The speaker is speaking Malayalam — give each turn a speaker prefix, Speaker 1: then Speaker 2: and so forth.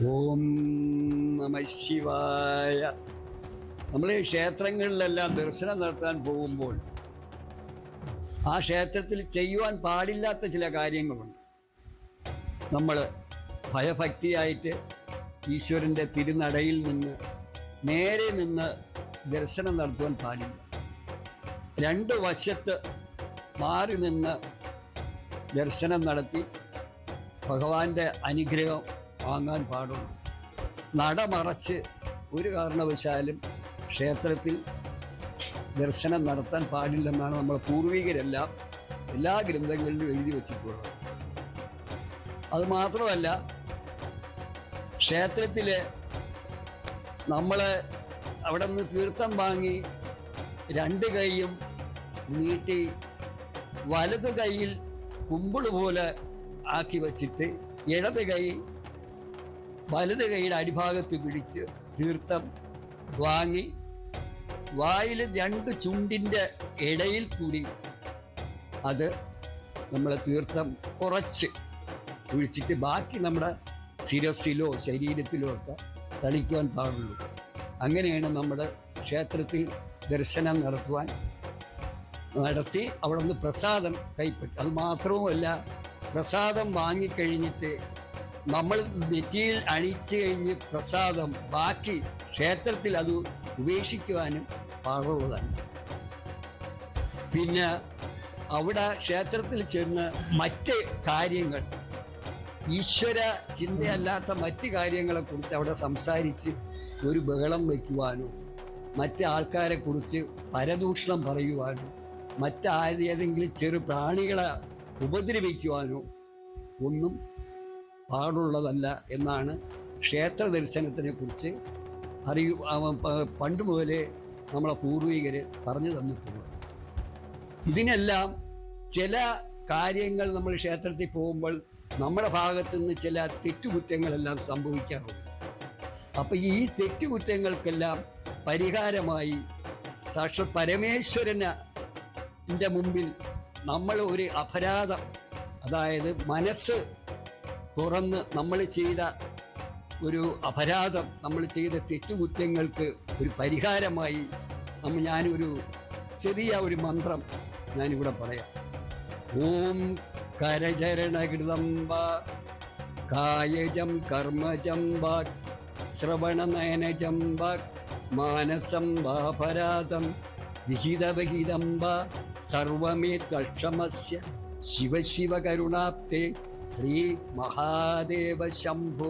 Speaker 1: ഓം നമ ശിവായ. നമ്മൾ ഈ ക്ഷേത്രങ്ങളിലെല്ലാം ദർശനം നടത്താൻ പോകുമ്പോൾ ആ ക്ഷേത്രത്തിൽ ചെയ്യുവാൻ പാടില്ലാത്ത ചില കാര്യങ്ങളുണ്ട്. നമ്മൾ ഭയഭക്തിയായിട്ട് ഈശ്വരൻ്റെ തിരുനടയിൽ നേരെ നിന്ന് ദർശനം നടത്തുവാൻ പാടില്ല. രണ്ട് വശത്ത് മാറി നിന്ന് ദർശനം നടത്തി ഭഗവാന്റെ അനുഗ്രഹം വാങ്ങാൻ പാടുള്ളൂ. നടമറച്ച് ഒരു കാരണവശാലും ക്ഷേത്രത്തിൽ ദർശനം നടത്താൻ പാടില്ലെന്നാണ് നമ്മളെ പൂർവികരെല്ലാം എല്ലാ ഗ്രന്ഥങ്ങളിലും എഴുതി വച്ചിട്ടുള്ളത്. അതുമാത്രമല്ല, ക്ഷേത്രത്തിൽ നമ്മൾ അവിടെ നിന്ന് തീർത്ഥം വാങ്ങി രണ്ട് കൈയും നീട്ടി വലതു കൈയിൽ കുമ്പിള് പോലെ ആക്കി വച്ചിട്ട് ഇടത് കൈ വലത് കൈയുടെ അടിഭാഗത്ത് പിടിച്ച് തീർത്ഥം വാങ്ങി വായിൽ രണ്ട് ചുണ്ടിൻ്റെ ഇടയിൽ കൂടി അത് നമ്മളെ തീർത്ഥം കുറച്ച് ഒഴിച്ചിട്ട് ബാക്കി നമ്മുടെ ശിരസിലോ ശരീരത്തിലോ ഒക്കെ തളിക്കുവാൻ പാടുള്ളൂ. അങ്ങനെയാണ് നമ്മുടെ ക്ഷേത്രത്തിൽ ദർശനം നടത്തി അവിടെ നിന്ന് പ്രസാദം കൈപ്പറ്റും. അത് മാത്രവുമല്ല, പ്രസാദം വാങ്ങിക്കഴിഞ്ഞിട്ട് നമ്മൾ നെറ്റിയിൽ അണിച്ചു കഴിഞ്ഞ് പ്രസാദം ബാക്കി ക്ഷേത്രത്തിൽ അത് ഉപേക്ഷിക്കുവാനും പാടുള്ളതല്ല. പിന്നെ അവിടെ ക്ഷേത്രത്തിൽ ചെന്ന് മറ്റ് കാര്യങ്ങൾ, ഈശ്വര ചിന്തയല്ലാത്ത മറ്റ് കാര്യങ്ങളെക്കുറിച്ച് അവിടെ സംസാരിച്ച് ഒരു ബഹളം വയ്ക്കുവാനോ മറ്റ് ആൾക്കാരെക്കുറിച്ച് പരദൂഷണം പറയുവാനോ മറ്റേതെങ്കിലും ചെറു പ്രാണികളെ ഉപദ്രവിക്കുവാനോ ഒന്നും പാടുള്ളതല്ല എന്നാണ് ക്ഷേത്ര ദർശനത്തിനെ കുറിച്ച് പണ്ട് മുതലേ നമ്മളെ പൂർവികർ പറഞ്ഞു തന്നിട്ടുള്ളത്. ഇതിനെല്ലാം ചില കാര്യങ്ങൾ നമ്മൾ ക്ഷേത്രത്തിൽ പോകുമ്പോൾ നമ്മുടെ ഭാഗത്തു നിന്ന് ചില തെറ്റുകുറ്റങ്ങളെല്ലാം സംഭവിക്കാറുണ്ട്. അപ്പം ഈ തെറ്റുകുറ്റങ്ങൾക്കെല്ലാം പരിഹാരമായി സാക്ഷാൽ പരമേശ്വരൻ്റെ മുമ്പിൽ നമ്മൾ ഒരു അപരാധം, അതായത് മനസ്സ് തുറന്ന് നമ്മൾ ചെയ്ത ഒരു അപരാധം, നമ്മൾ ചെയ്ത തെറ്റുകുറ്റങ്ങൾക്ക് ഒരു പരിഹാരമായി ഞാനൊരു ചെറിയ ഒരു മന്ത്രം ഞാനിവിടെ പറയാം. ഓം കരചരണകൃതം വാ കായജം കർമ്മജം വാ ശ്രവണനയനജം വാ മാനസം വാപരാധം വിഹിതവഹിതം വാ സർവമേ തക്ഷമസ്യ ശിവ ശിവ കരുണാപ്തേ ശ്രീ മഹാദേവ ശംഭോ.